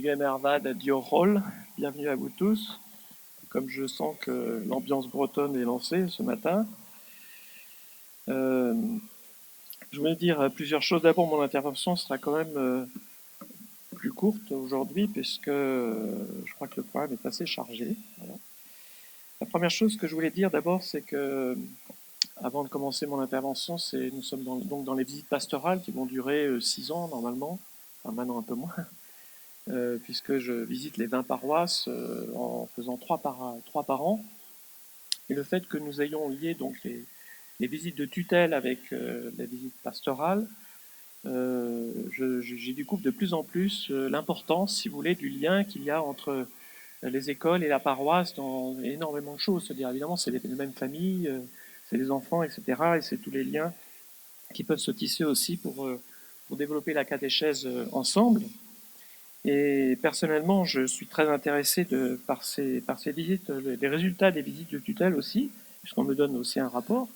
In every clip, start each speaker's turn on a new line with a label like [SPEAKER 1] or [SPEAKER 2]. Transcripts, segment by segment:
[SPEAKER 1] Gemervad Diorol, bienvenue à vous tous. Comme je sens que l'ambiance bretonne est lancée ce matin, euh, je voulais dire plusieurs choses. D'abord, mon intervention sera quand même plus courte aujourd'hui, puisque je crois que le programme est assez chargé. Voilà. La première chose que je voulais dire d'abord, c'est que, avant de commencer mon intervention, nous sommes donc dans les visites pastorales qui vont durer 6 ans normalement, enfin maintenant un peu moins. Puisque je visite les 20 paroisses en faisant 3 par an. Et le fait que nous ayons lié donc les visites de tutelle avec les visites pastorales, j'y découvre de plus en plus l'importance, si vous voulez, du lien qu'il y a entre les écoles et la paroisse dans énormément de choses. C'est-à-dire, évidemment, c'est les mêmes familles, c'est les enfants, etc. Et c'est tous les liens qui peuvent se tisser aussi pour développer la catéchèse ensemble. Et personnellement, je suis très intéressé par ces visites, les résultats des visites de tutelle aussi, puisqu'on me donne aussi un rapport.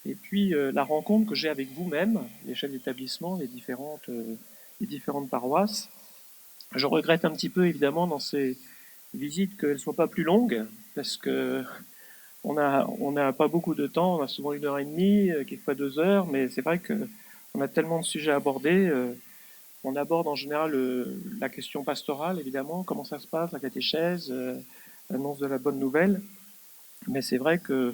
[SPEAKER 1] Et puis la rencontre que j'ai avec vous-même, les chefs d'établissement, les différentes paroisses. Je regrette un petit peu évidemment dans ces visites qu'elles ne soient pas plus longues, parce que on n'a pas beaucoup de temps, on a souvent 1 heure et demie, quelquefois 2 heures, mais c'est vrai qu'on a tellement de sujets à aborder. On aborde en général la question pastorale, évidemment, comment ça se passe, la catéchèse, l'annonce de la bonne nouvelle. Mais c'est vrai que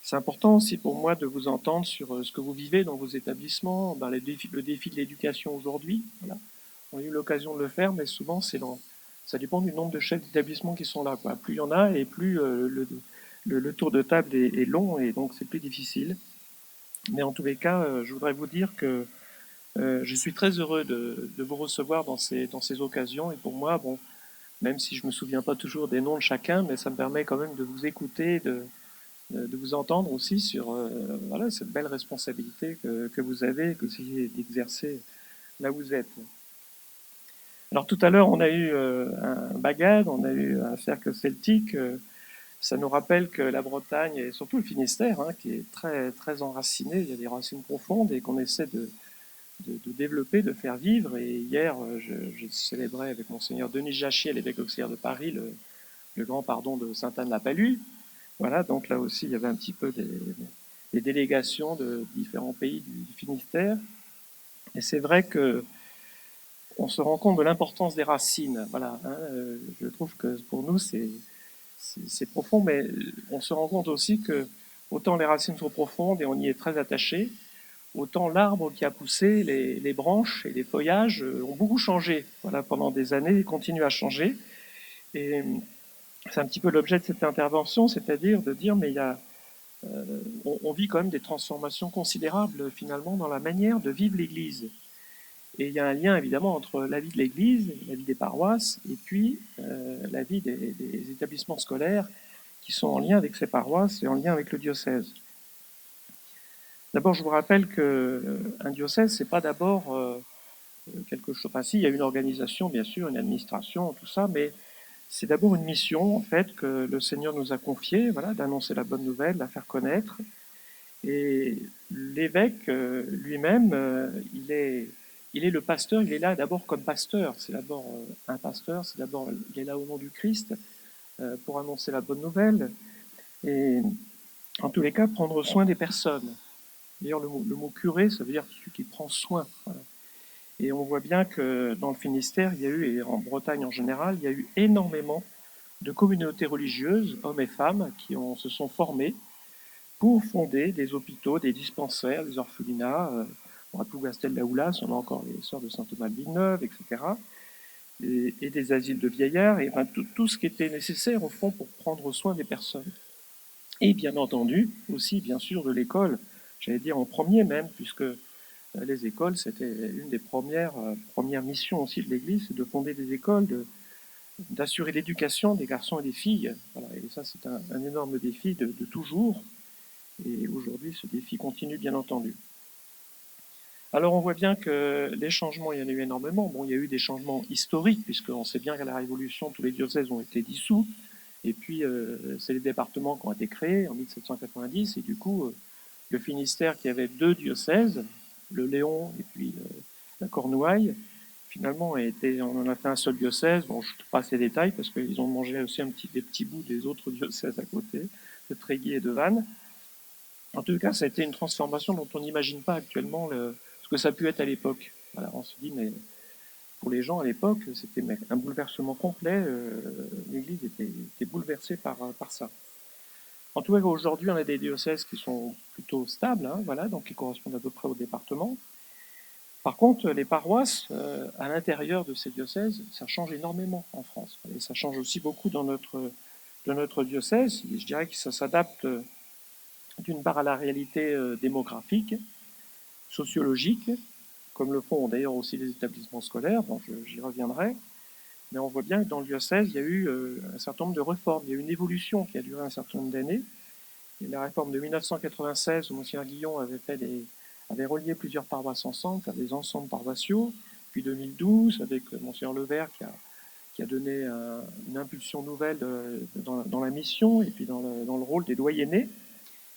[SPEAKER 1] c'est important aussi pour moi de vous entendre sur ce que vous vivez dans vos établissements, le défi de l'éducation aujourd'hui. Voilà. On a eu l'occasion de le faire, mais souvent ça dépend du nombre de chefs d'établissement qui sont là, quoi. Plus il y en a, et plus le tour de table est long, et donc c'est plus difficile. Mais en tous les cas, je voudrais vous dire que je suis très heureux de vous recevoir dans ces occasions. Et pour moi, bon, même si je ne me souviens pas toujours des noms de chacun, mais ça me permet quand même de vous écouter, de vous entendre aussi sur voilà, cette belle responsabilité que vous avez, que vous essayez d'exercer là où vous êtes. Alors tout à l'heure, on a eu un bagad, on a eu un cercle celtique. Ça nous rappelle que la Bretagne, et surtout le Finistère, hein, qui est très, très enraciné, il y a des racines profondes et qu'on essaie de développer, de faire vivre. Et hier, je célébrais avec monseigneur Denis Jachet, l'évêque auxiliaire de Paris, le grand pardon de Sainte-Anne-la-Palue. Voilà, donc là aussi, il y avait un petit peu des délégations de différents pays du Finistère. Et c'est vrai que on se rend compte de l'importance des racines. Voilà, hein, je trouve que pour nous, c'est profond, mais on se rend compte aussi que autant les racines sont profondes et on y est très attaché, autant l'arbre qui a poussé, les branches et les feuillages ont beaucoup changé, voilà, pendant des années et continuent à changer. Et c'est un petit peu l'objet de cette intervention, c'est-à-dire de dire, mais on vit quand même des transformations considérables finalement dans la manière de vivre l'Église. Et il y a un lien évidemment entre la vie de l'Église, la vie des paroisses, et puis la vie des établissements scolaires qui sont en lien avec ces paroisses et en lien avec le diocèse. D'abord, je vous rappelle qu'un diocèse, c'est pas d'abord quelque chose. Enfin, si, il y a une organisation, bien sûr, une administration, tout ça, mais c'est d'abord une mission, en fait, que le Seigneur nous a confiée, voilà, d'annoncer la bonne nouvelle, de la faire connaître. Et l'évêque lui-même, il est le pasteur, il est là d'abord comme pasteur. C'est d'abord un pasteur, c'est d'abord, il est là au nom du Christ pour annoncer la bonne nouvelle. Et en tous les cas, prendre soin des personnes. D'ailleurs, le mot curé, ça veut dire celui qui prend soin. Voilà. Et on voit bien que dans le Finistère, il y a eu, et en Bretagne en général, il y a eu énormément de communautés religieuses, hommes et femmes, se sont formés pour fonder des hôpitaux, des dispensaires, des orphelinats. À Plougastel-la-Houlas, on a encore les sœurs de Saint-Thomas-de-Villeneuve, etc. Et des asiles de vieillards, et enfin, tout ce qui était nécessaire, au fond, pour prendre soin des personnes. Et bien entendu, aussi, bien sûr, de l'école, j'allais dire en premier même, puisque les écoles, c'était une des premières missions aussi de l'Église, c'est de fonder des écoles, d'assurer l'éducation des garçons et des filles. Voilà, et ça, c'est un énorme défi de toujours. Et aujourd'hui, ce défi continue, bien entendu. Alors, on voit bien que les changements, il y en a eu énormément. Bon, il y a eu des changements historiques, puisqu'on sait bien qu'à la Révolution, tous les diocèses ont été dissous. Et puis, c'est les départements qui ont été créés en 1790. Et du coup, le Finistère, qui avait 2 diocèses, le Léon et puis la Cornouaille, finalement, on en a fait un seul diocèse. Bon, je ne te passe les détails parce qu'ils ont mangé aussi des petits bouts des autres diocèses à côté, de Tréguier et de Vannes. En tout cas, ça a été une transformation dont on n'imagine pas actuellement ce que ça a pu être à l'époque. Voilà, on se dit, mais pour les gens à l'époque, c'était un bouleversement complet. L'Église était bouleversée par ça. En tout cas, aujourd'hui, on a des diocèses qui sont plutôt stables, hein, voilà, donc qui correspondent à peu près au département. Par contre, les paroisses, à l'intérieur de ces diocèses, ça change énormément en France. Et ça change aussi beaucoup dans notre diocèse. Et je dirais que ça s'adapte d'une part à la réalité démographique, sociologique, comme le font d'ailleurs aussi les établissements scolaires, dont j'y reviendrai. Mais on voit bien que dans le diocèse, il y a eu un certain nombre de réformes. Il y a eu une évolution qui a duré un certain nombre d'années. Il y a la réforme de 1996 où Monseigneur Guillon avait relié plusieurs paroisses ensemble, faire des ensembles paroissiaux. Puis 2012 avec Monseigneur Levert qui a donné une impulsion nouvelle dans la mission et puis dans le rôle des doyennés.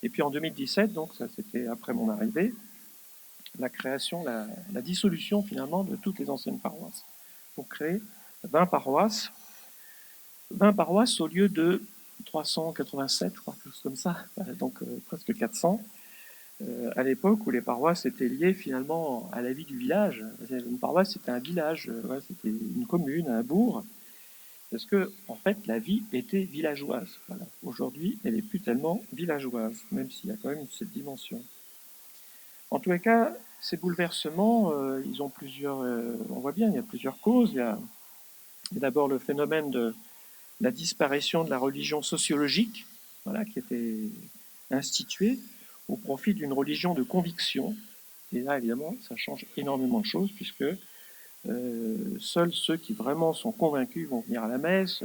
[SPEAKER 1] Et puis en 2017, donc ça c'était après mon arrivée, la création, la dissolution finalement de toutes les anciennes paroisses pour créer 20 paroisses. 20 paroisses au lieu de 387, je crois, quelque chose comme ça, donc presque 400, à l'époque où les paroisses étaient liées finalement à la vie du village. Une paroisse, c'était un village, ouais, c'était une commune, un bourg, parce que en fait, la vie était villageoise. Voilà. Aujourd'hui, elle n'est plus tellement villageoise, même s'il y a quand même cette dimension. En tous les cas, ces bouleversements, ils ont plusieurs, on voit bien, il y a plusieurs causes. Il y a d'abord le phénomène de la disparition de la religion sociologique, voilà, qui était instituée au profit d'une religion de conviction. Et là, évidemment, ça change énormément de choses, puisque seuls ceux qui vraiment sont convaincus vont venir à la messe,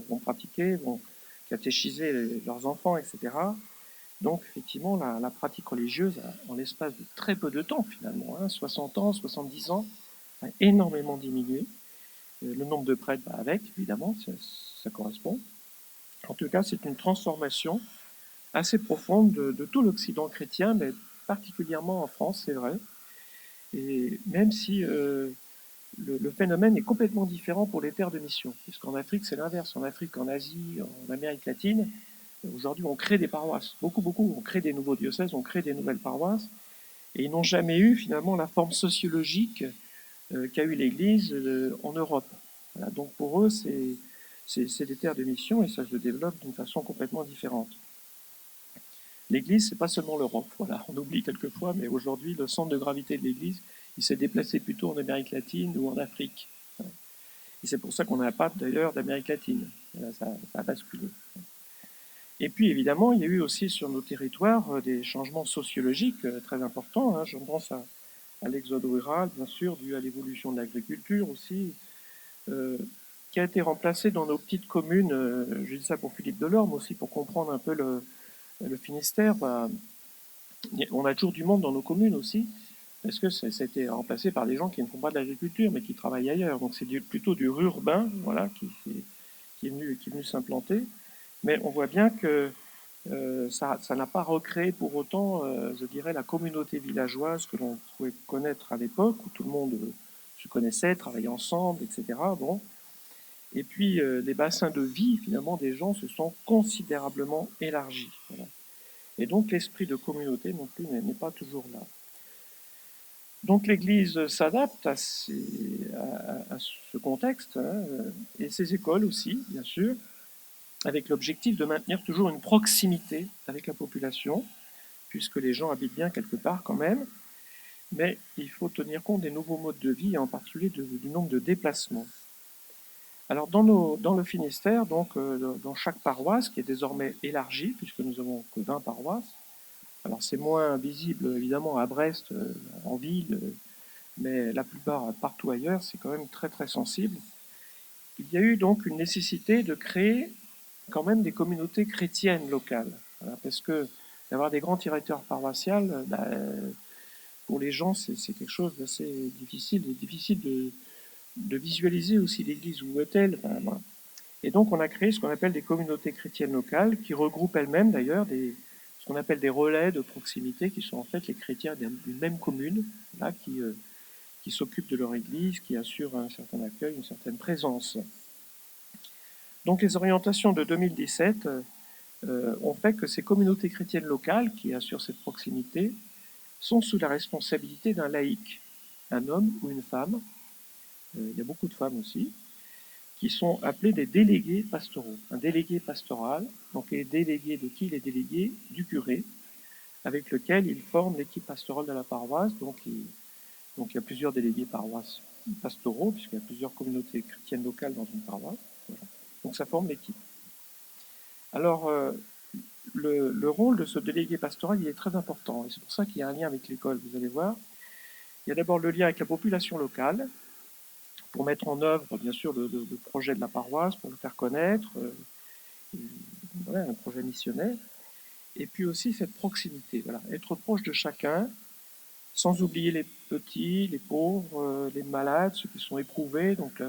[SPEAKER 1] vont pratiquer, vont catéchiser leurs enfants, etc. Donc, effectivement, la pratique religieuse, en l'espace de très peu de temps, finalement, 60 ans, 70 ans, a énormément diminué. Le nombre de prêtres va avec, évidemment, ça correspond. En tout cas, c'est une transformation assez profonde de tout l'Occident chrétien, mais particulièrement en France, c'est vrai. Et même si le phénomène est complètement différent pour les terres de mission, puisqu'en Afrique, c'est l'inverse. En Afrique, en Asie, en Amérique latine, aujourd'hui, on crée des paroisses. Beaucoup. On crée des nouveaux diocèses, on crée des nouvelles paroisses. Et ils n'ont jamais eu, finalement, la forme sociologique qu'a eu l'Église en Europe. Voilà, donc pour eux, c'est des terres de mission et ça se développe d'une façon complètement différente. L'Église, c'est pas seulement l'Europe. Voilà, on oublie quelquefois, mais aujourd'hui, le centre de gravité de l'Église, il s'est déplacé plutôt en Amérique latine ou en Afrique. Et c'est pour ça qu'on n'a pas d'ailleurs d'Amérique latine. Là, ça a basculé. Et puis évidemment, il y a eu aussi sur nos territoires des changements sociologiques très importants. Je pense à l'exode rural, bien sûr, dû à l'évolution de l'agriculture aussi, qui a été remplacé dans nos petites communes. Je dis ça pour Philippe Delorme aussi, pour comprendre un peu le Finistère. Bah, on a toujours du monde dans nos communes aussi, parce que ça a été remplacé par des gens qui ne font pas de l'agriculture, mais qui travaillent ailleurs. Donc c'est plutôt du urbain, voilà, qui est venu s'implanter. Mais on voit bien que ça n'a pas recréé pour autant, je dirais, la communauté villageoise que l'on pouvait connaître à l'époque, où tout le monde se connaissait, travaillait ensemble, etc. Bon. Et puis, les bassins de vie, finalement, des gens se sont considérablement élargis. Voilà. Et donc, l'esprit de communauté non plus n'est pas toujours là. Donc, l'Église s'adapte à ce contexte, et ses écoles aussi, bien sûr, avec l'objectif de maintenir toujours une proximité avec la population, puisque les gens habitent bien quelque part quand même, mais il faut tenir compte des nouveaux modes de vie, et en particulier du nombre de déplacements. Alors dans le Finistère, donc dans chaque paroisse, qui est désormais élargie, puisque nous avons que 20 paroisses, alors c'est moins visible évidemment à Brest, en ville, mais la plupart partout ailleurs, c'est quand même très très sensible. Il y a eu donc une nécessité de créer quand même des communautés chrétiennes locales, voilà, parce que d'avoir des grands directeurs paroissiales, pour les gens, c'est quelque chose d'assez difficile, de visualiser aussi l'Église où est-elle. Enfin, voilà. Et donc, on a créé ce qu'on appelle des communautés chrétiennes locales, qui regroupent elles-mêmes d'ailleurs ce qu'on appelle des relais de proximité, qui sont en fait les chrétiens d'une même commune, là, qui qui s'occupent de leur église, qui assurent un certain accueil, une certaine présence. Donc les orientations de 2017 ont fait que ces communautés chrétiennes locales qui assurent cette proximité sont sous la responsabilité d'un laïc, un homme ou une femme, il y a beaucoup de femmes aussi, qui sont appelés des délégués pastoraux. Un délégué pastoral, donc les délégués de qui? Les délégués du curé, avec lequel il forme l'équipe pastorale de la paroisse. Donc il y a plusieurs délégués paroisses pastoraux, puisqu'il y a plusieurs communautés chrétiennes locales dans une paroisse. Voilà. Donc ça forme l'équipe. Alors, le rôle de ce délégué pastoral, il est très important, et c'est pour ça qu'il y a un lien avec l'école, vous allez voir. Il y a d'abord le lien avec la population locale, pour mettre en œuvre, bien sûr, le projet de la paroisse, pour le faire connaître, voilà, un projet missionnaire. Et puis aussi cette proximité, voilà, être proche de chacun, sans oublier les petits, les pauvres, les malades, ceux qui sont éprouvés. Donc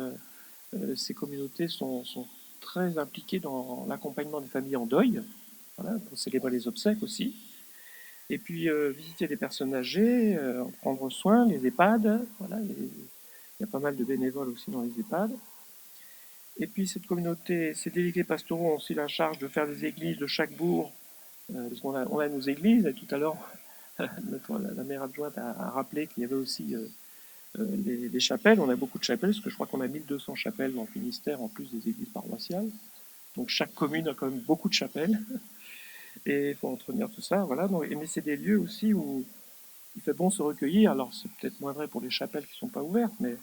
[SPEAKER 1] ces communautés sont très impliquées dans l'accompagnement des familles en deuil, voilà, pour célébrer les obsèques aussi. Et puis visiter des personnes âgées, en prendre soin, les EHPAD, voilà, il y a pas mal de bénévoles aussi dans les EHPAD. Et puis cette communauté, ces délégués pastoraux ont aussi la charge de faire des églises de chaque bourg, parce qu'on a nos églises, et tout à l'heure, la maire adjointe a rappelé qu'il y avait aussi les chapelles. On a beaucoup de chapelles, parce que je crois qu'on a 1200 chapelles dans le Finistère, en plus des églises paroissiales. Donc chaque commune a quand même beaucoup de chapelles, et il faut entretenir tout ça. Voilà. Donc, mais c'est des lieux aussi où il fait bon se recueillir. Alors c'est peut-être moins vrai pour les chapelles qui ne sont pas ouvertes, mais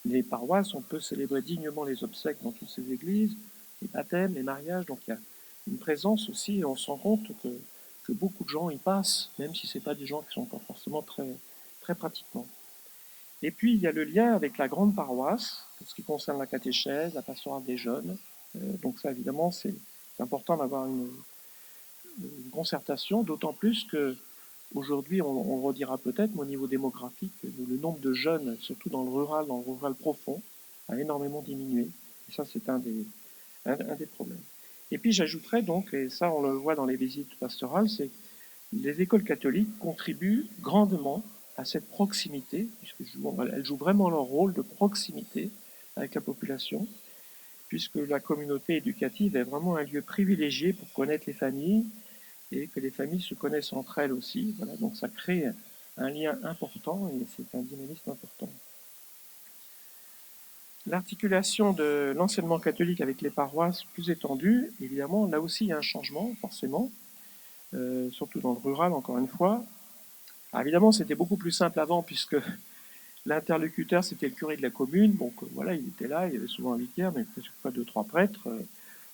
[SPEAKER 1] les paroisses, on peut célébrer dignement les obsèques dans toutes ces églises, les baptêmes, les mariages. Donc il y a une présence aussi, et on se rend compte que beaucoup de gens y passent, même si ce n'est pas des gens qui ne sont pas forcément très, très pratiquants. Et puis il y a le lien avec la grande paroisse, pour ce qui concerne la catéchèse, la pastorale des jeunes. Donc ça, évidemment, c'est important d'avoir une concertation, d'autant plus que aujourd'hui, on le redira peut-être, mais au niveau démographique, le nombre de jeunes, surtout dans le rural profond, a énormément diminué. Et ça, c'est un des problèmes. Et puis j'ajouterais donc, et ça on le voit dans les visites pastorales, c'est que les écoles catholiques contribuent grandement à cette proximité, puisqu'elles jouent vraiment leur rôle de proximité avec la population, puisque la communauté éducative est vraiment un lieu privilégié pour connaître les familles, et que les familles se connaissent entre elles aussi. Voilà, donc ça crée un lien important et c'est un dynamisme important. L'articulation de l'enseignement catholique avec les paroisses plus étendues, évidemment, là aussi il y a un changement, forcément, surtout dans le rural, encore une fois. Alors, évidemment, c'était beaucoup plus simple avant, puisque l'interlocuteur, c'était le curé de la commune. Donc voilà, il était là, il y avait souvent un vicaire, mais chaque fois deux, trois prêtres.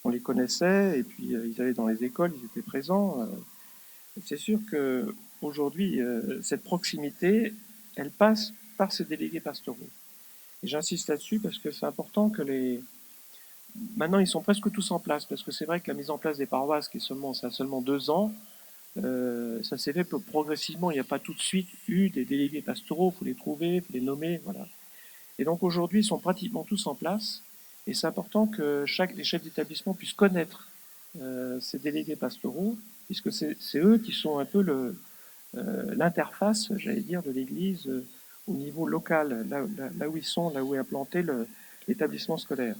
[SPEAKER 1] On les connaissait, et puis ils allaient dans les écoles, ils étaient présents. C'est sûr qu'aujourd'hui, cette proximité, elle passe par ces délégués pastoraux. Et j'insiste là-dessus parce que c'est important que Maintenant, ils sont presque tous en place, parce que c'est vrai que la mise en place des paroisses, ça a seulement 2 ans, ça s'est fait progressivement. Il n'y a pas tout de suite eu des délégués pastoraux, il faut les trouver, il faut les nommer, voilà. Et donc aujourd'hui, ils sont pratiquement tous en place, et c'est important que les chefs d'établissement puissent connaître ces délégués pastoraux, puisque c'est eux qui sont un peu l'interface, j'allais dire, de l'Église au niveau local, là où ils sont, là où est implanté l'établissement scolaire.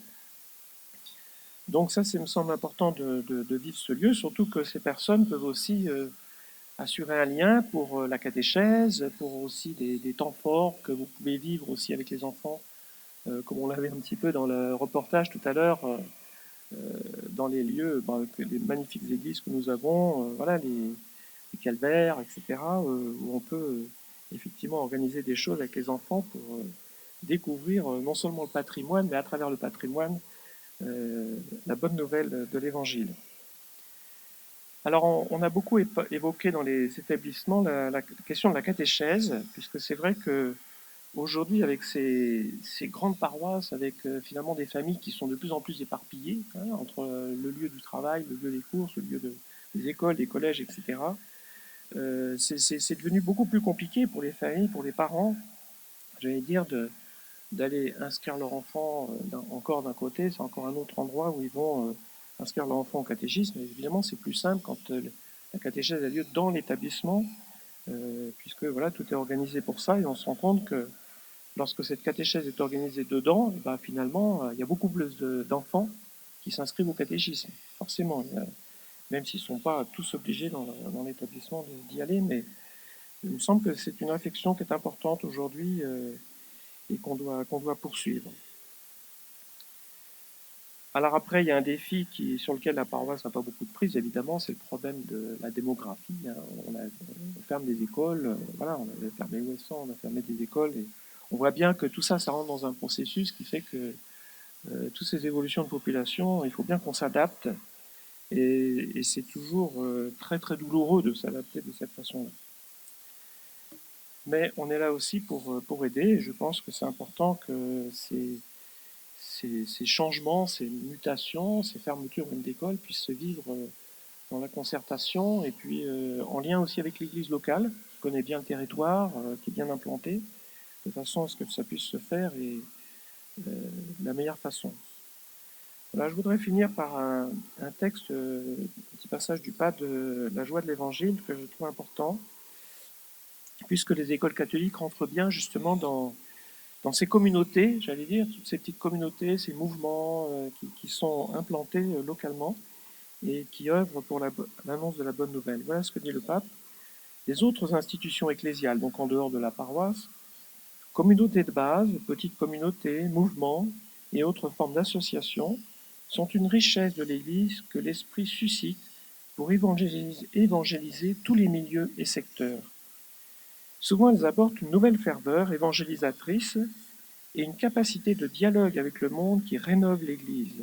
[SPEAKER 1] Donc ça, me semble important de vivre ce lieu, surtout que ces personnes peuvent aussi assurer un lien pour la catéchèse, pour aussi des temps forts que vous pouvez vivre aussi avec les enfants, comme on l'avait un petit peu dans le reportage tout à l'heure, dans les lieux, les magnifiques églises que nous avons, voilà, les calvaires, etc., où on peut effectivement organiser des choses avec les enfants pour découvrir non seulement le patrimoine, mais à travers le patrimoine, la bonne nouvelle de l'Évangile. Alors, on a beaucoup évoqué dans les établissements la question de la catéchèse, puisque c'est vrai que aujourd'hui, avec ces grandes paroisses, avec finalement des familles qui sont de plus en plus éparpillées, hein, entre le lieu du travail, le lieu des courses, le lieu des écoles, des collèges, etc., c'est devenu beaucoup plus compliqué pour les familles, pour les parents, j'allais dire, d'aller inscrire leur enfant encore d'un côté, c'est encore un autre endroit où ils vont inscrire leur enfant au catéchisme. Mais évidemment, c'est plus simple quand la catéchèse a lieu dans l'établissement, puisque voilà, tout est organisé pour ça, et on se rend compte que lorsque cette catéchèse est organisée dedans, et ben, finalement, il y a beaucoup plus d'enfants qui s'inscrivent au catéchisme. Forcément, même s'ils ne sont pas tous obligés dans l'établissement d'y aller, mais il me semble que c'est une réflexion qui est importante aujourd'hui et qu'on doit poursuivre. Alors après, il y a un défi sur lequel la paroisse n'a pas beaucoup de prise, évidemment, c'est le problème de la démographie. Hein. On ferme des écoles, voilà, on avait fermé Ouessant, on a fermé des écoles, et on voit bien que tout ça, ça rentre dans un processus qui fait que toutes ces évolutions de population, il faut bien qu'on s'adapte, et c'est toujours très très douloureux de s'adapter de cette façon-là. Mais on est là aussi pour aider, et je pense que c'est important que ces changements, ces mutations, ces fermetures même d'écoles puissent se vivre dans la concertation et puis en lien aussi avec l'église locale, qui connaît bien le territoire, qui est bien implantée, de façon à ce que ça puisse se faire et de la meilleure façon. Voilà, je voudrais finir par un texte, un petit passage du pape de la joie de l'Évangile que je trouve important, puisque les écoles catholiques rentrent bien justement dans ces communautés, j'allais dire, toutes ces petites communautés, ces mouvements qui sont implantés localement et qui œuvrent pour l'annonce de la bonne nouvelle. Voilà ce que dit le pape. Les autres institutions ecclésiales, donc en dehors de la paroisse, communautés de base, petites communautés, mouvements et autres formes d'associations, sont une richesse de l'Église que l'Esprit suscite pour évangéliser tous les milieux et secteurs. Souvent, elles apportent une nouvelle ferveur évangélisatrice et une capacité de dialogue avec le monde qui rénove l'Église.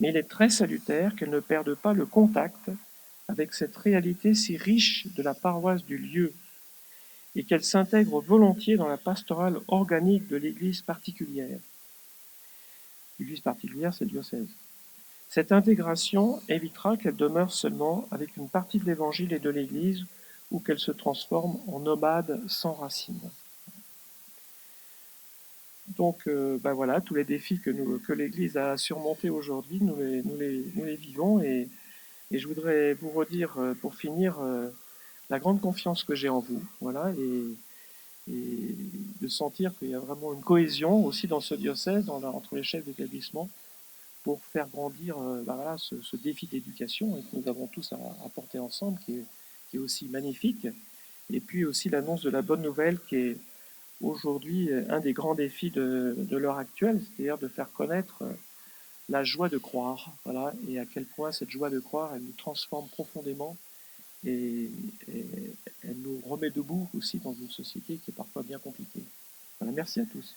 [SPEAKER 1] Mais il est très salutaire qu'elles ne perdent pas le contact avec cette réalité si riche de la paroisse du lieu et qu'elles s'intègrent volontiers dans la pastorale organique de l'Église particulière. L'Église particulière, c'est le diocèse. Cette intégration évitera qu'elles demeurent seulement avec une partie de l'Évangile et de l'Église ou qu'elles se transforment en nomades sans racines. Donc, ben voilà, tous les défis que l'Église a surmontés aujourd'hui, nous les vivons. Et je voudrais vous redire, pour finir, la grande confiance que j'ai en vous. Voilà, et de sentir qu'il y a vraiment une cohésion aussi dans ce diocèse, entre les chefs d'établissement, pour faire grandir ben voilà, ce défi d'éducation et que nous avons tous à porter ensemble, qui est aussi magnifique. Et puis aussi l'annonce de la bonne nouvelle qui est aujourd'hui un des grands défis de l'heure actuelle, c'est-à-dire de faire connaître la joie de croire, voilà, et à quel point cette joie de croire, elle nous transforme profondément et elle nous remet debout aussi dans une société qui est parfois bien compliquée. Voilà, merci à tous.